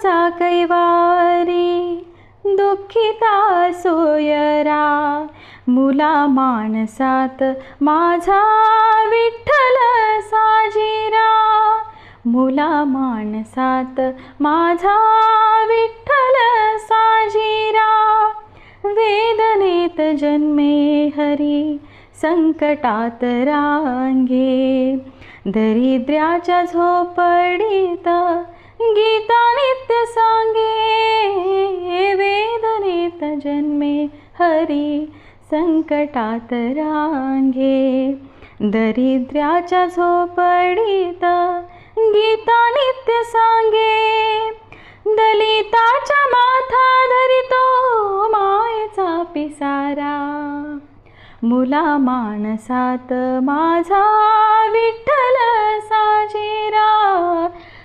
दुःखाचा कैवारी दुःखिता सोयरा मुला मानसात माझा विठ्ठल साजीरा मुला मानसात माझा विठ्ठल साजीरा वेदनेत जन्मे हरी संकटात रांगे दरिद्र्याच्या झोपडीत गीता नित्य सांगे वेदनेत जन्मे हरी संकटात रांगे दरिद्र्याच्या झोपडीत गीता नित्य सांगे दलिताच्या माथा धरितो मायेचा पिसारा मुला मानसात माझा विठ्ठल